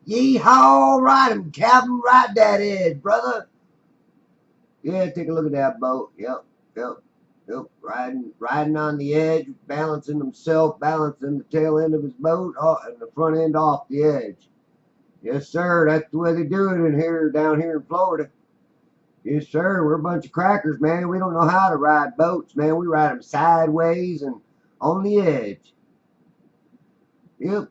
Yeehaw, ride him, Captain. Right that is, brother. Yeah, take a look at that boat. Yep. Riding on the edge, balancing himself, balancing the tail end of his boat and the front end off the edge. Yes, sir. That's the way they do it in here, down here in Florida. Yes, sir. We're a bunch of crackers, man. We don't know how to ride boats, man. We ride them sideways and on the edge. Yep.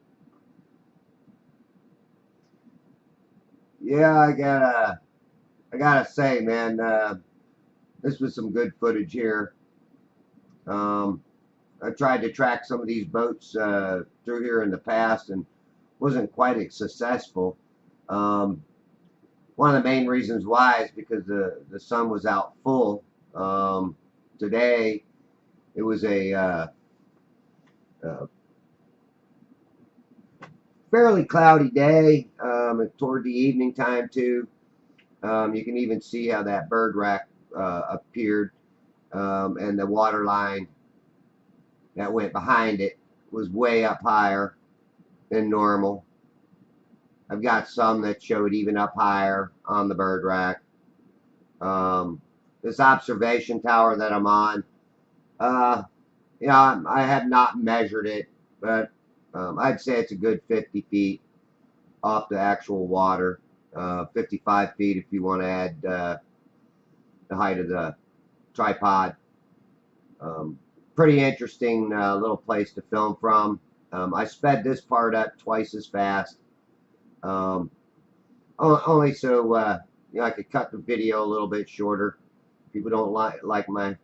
Yeah, I gotta say, man, this was some good footage here. I tried to track some of these boats through here in the past and wasn't quite as successful. Um, One of the main reasons why is because the sun was out full. Today it was a fairly cloudy day, toward the evening time too. You can even see how that bird rack appeared, and the water line that went behind it was way up higher than normal. I've got some that showed even up higher on the bird rack. This observation tower that I'm on, I have not measured it, but I'd say it's a good 50 feet off the actual water. 55 feet if you want to add the height of the tripod. Pretty interesting little place to film from. I sped this part up twice as fast, only so I could cut the video a little bit shorter. People don't like my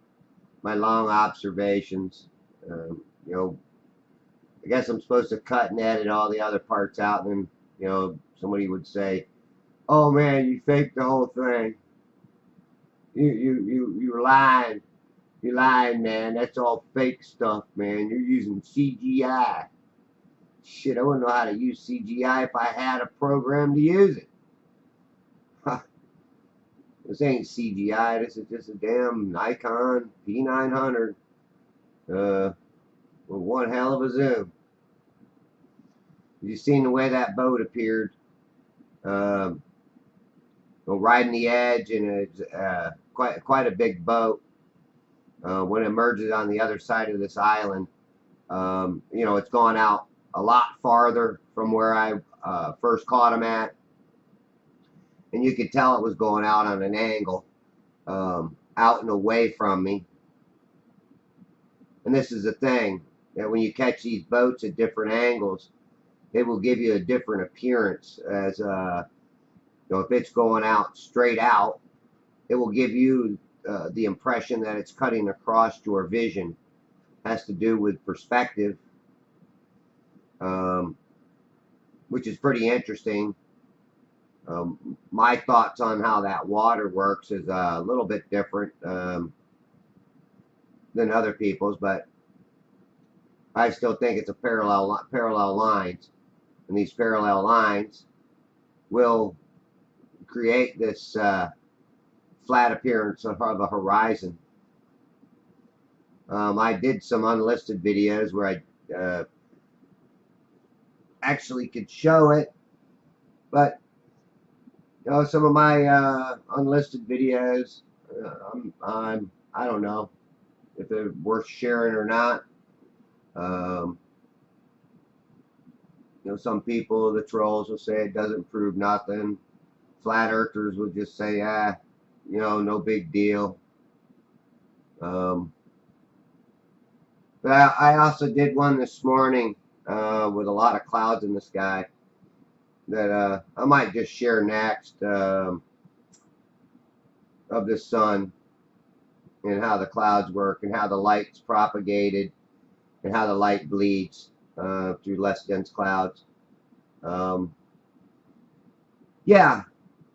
long observations. I guess I'm supposed to cut and edit all the other parts out, and then somebody would say, "Oh man, you faked the whole thing. You're lying. You're lying, man. That's all fake stuff, man. You're using CGI." Shit, I wouldn't know how to use CGI if I had a program to use it. This ain't CGI. This is just a damn Nikon P900 with one hell of a zoom. You seen the way that boat appeared, riding the edge, and it's quite a big boat. When it emerges on the other side of this island, it's gone out a lot farther from where I first caught him at, and you could tell it was going out on an angle, out and away from me. And this is the thing, that when you catch these boats at different angles, it will give you a different appearance. As if it's going out straight out, it will give you the impression that it's cutting across your vision. Has to do with perspective, which is pretty interesting. My thoughts on how that water works is a little bit different than other people's, but I still think it's a parallel lines, and these parallel lines will create this flat appearance of a horizon. I did some unlisted videos where I actually could show it, but some of my unlisted videos, I don't know if they're worth sharing or not. Some people, the trolls, will say it doesn't prove nothing. Flat earthers will just say, no big deal. But I also did one this morning with a lot of clouds in the sky that I might just share next, of the sun and how the clouds work and how the light's propagated and how the light bleeds through less dense clouds. Yeah,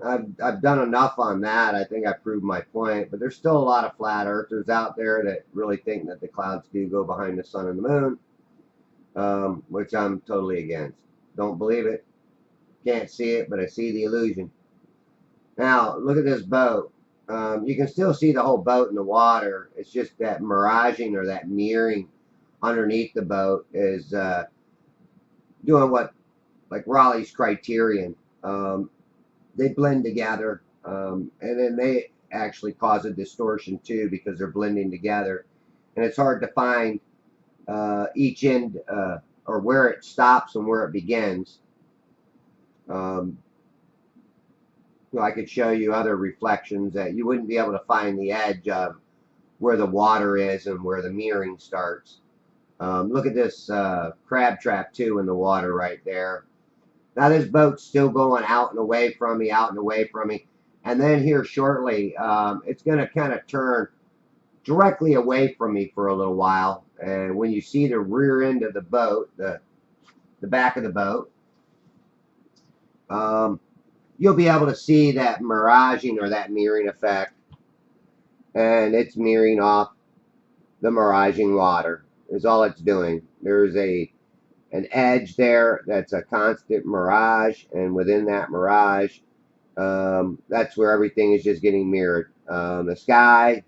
I've done enough on that. I think I proved my point, but there's still a lot of flat earthers out there that really think that the clouds do go behind the sun and the moon, which I'm totally against. Don't believe it. Can't see it, but I see the illusion. Now, look at this boat. You can still see the whole boat in the water. It's just that miraging or that mirroring underneath the boat is doing what, like Raleigh's criterion. They blend together, and then they actually cause a distortion too because they're blending together. And it's hard to find each end or where it stops and where it begins. Um, I could show you other reflections that you wouldn't be able to find the edge of where the water is and where the mirroring starts. Look at this crab trap too in the water right there. Now this boat's still going out and away from me, out and away from me. And then here shortly, it's going to kind of turn directly away from me for a little while. And when you see the rear end of the boat, the back of the boat, you'll be able to see that miraging or that mirroring effect. And it's mirroring off the miraging water is all it's doing. There's an edge there that's a constant mirage, and within that mirage, that's where everything is just getting mirrored. The sky,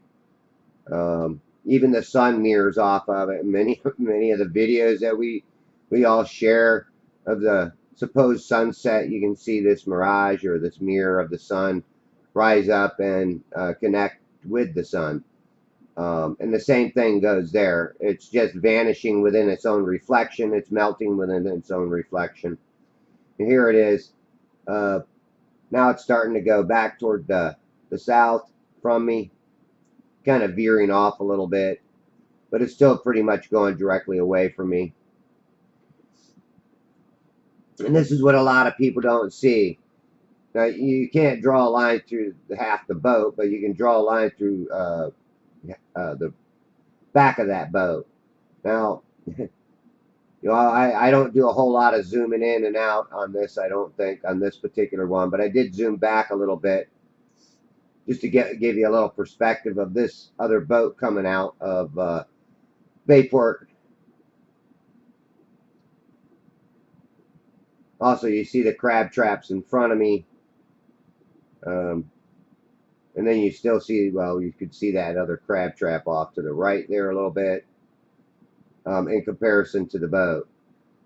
even the sun mirrors off of it. Many of the videos that we all share of the supposed sunset, you can see this mirage or this mirror of the sun rise up and connect with the sun. And the same thing goes there. It's just vanishing within its own reflection. It's melting within its own reflection. And here it is. Now it's starting to go back toward the south from me, kind of veering off a little bit, but it's still pretty much going directly away from me. And this is what a lot of people don't see. Now, you can't draw a line through half the boat, but you can draw a line through the back of that boat. Now, I don't do a whole lot of zooming in and out on this, I don't think, on this particular one, but I did zoom back a little bit just to give you a little perspective of this other boat coming out of Bayport. Also, you see the crab traps in front of me. And then you still see, well, you could see that other crab trap off to the right there a little bit in comparison to the boat.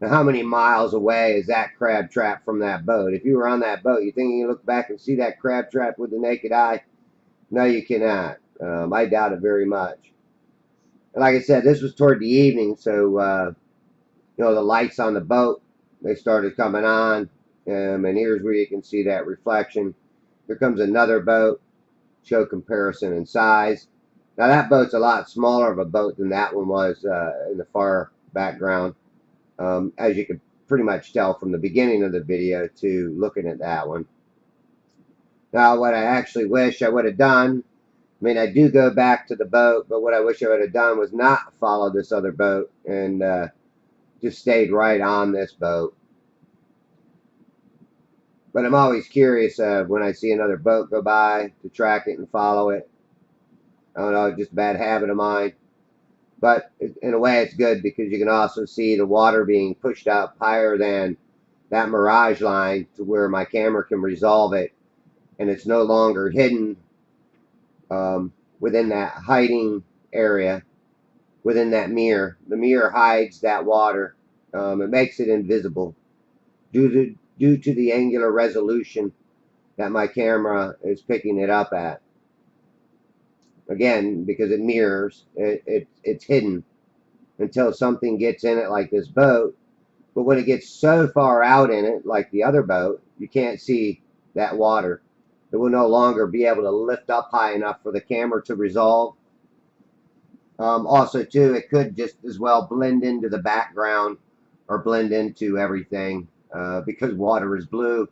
Now, how many miles away is that crab trap from that boat? If you were on that boat, you think you can look back and see that crab trap with the naked eye? No, you cannot. I doubt it very much. And like I said, this was toward the evening, so the lights on the boat, they started coming on, and here's where you can see that reflection. Here comes another boat. Show comparison in size. Now that boat's a lot smaller of a boat than that one was in the far background, as you could pretty much tell from the beginning of the video to looking at that one. Now what I actually wish I would have done, I mean, I do go back to the boat, but what I wish I would have done was not follow this other boat and just stayed right on this boat. But I'm always curious when I see another boat go by to track it and follow it. I don't know, just a bad habit of mine. But in a way, it's good because you can also see the water being pushed up higher than that mirage line to where my camera can resolve it. And it's no longer hidden within that hiding area, within that mirror. The mirror hides that water. It makes it invisible due to the angular resolution that my camera is picking it up at. Again, because it mirrors, it's hidden until something gets in it like this boat. But when it gets so far out in it, like the other boat, you can't see that water. It will no longer be able to lift up high enough for the camera to resolve. Also, too, it could just as well blend into the background or blend into everything. Because water is blue,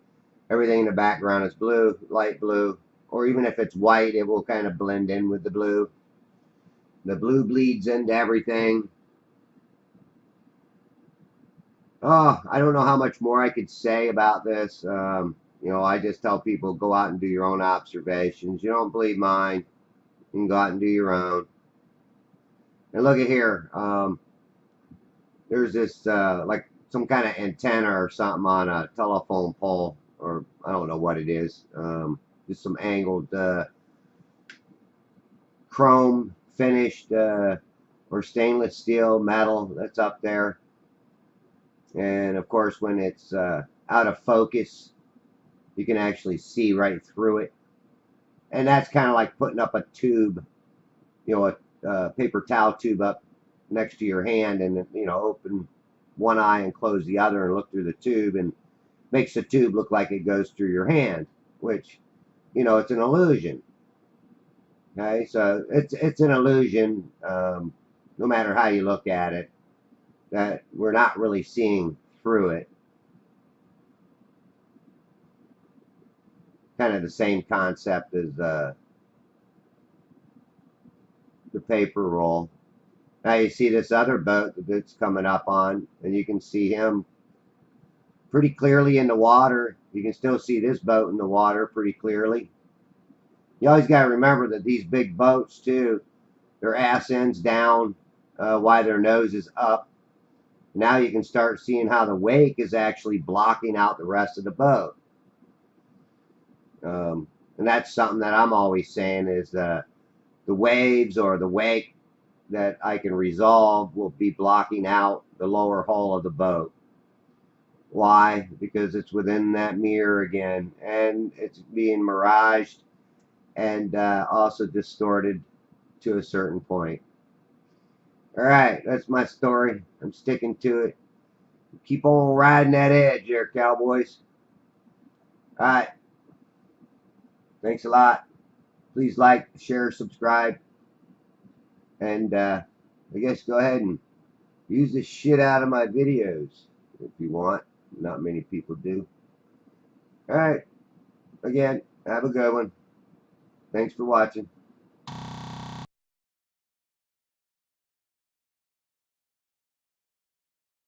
everything in the background is blue, light blue, or even if it's white, it will kind of blend in with the blue. The blue bleeds into everything. Oh, I don't know how much more I could say about this. I just tell people go out and do your own observations. You don't believe mine, you can go out and do your own. And look at here. There's this like some kind of antenna or something on a telephone pole, or I don't know what it is. Just some angled chrome finished or stainless steel metal that's up there. And of course, when it's out of focus, you can actually see right through it. And that's kind of like putting up a tube, you know, a paper towel tube up next to your hand, and you know, open one eye and close the other and look through the tube, and makes the tube look like it goes through your hand, which, you know, it's an illusion. Okay, so it's an illusion, no matter how you look at it, that we're not really seeing through it. Kind of the same concept as the paper roll. Now you see this other boat that's coming up on, and you can see him pretty clearly in the water. You can still see this boat in the water pretty clearly. You always got to remember that these big boats too, their ass ends down while their nose is up. Now you can start seeing how the wake is actually blocking out the rest of the boat. And that's something that I'm always saying is the waves or the wake that I can resolve will be blocking out the lower hull of the boat. Why? Because it's within that mirror again, and it's being miraged and also distorted to a certain point. All right, that's my story. I'm sticking to it. Keep on riding that edge there, cowboys. All right. Thanks a lot. Please like, share, subscribe, and I guess go ahead and use the shit out of my videos if you want. Not many people do. All right. Again, have a good one. Thanks for watching.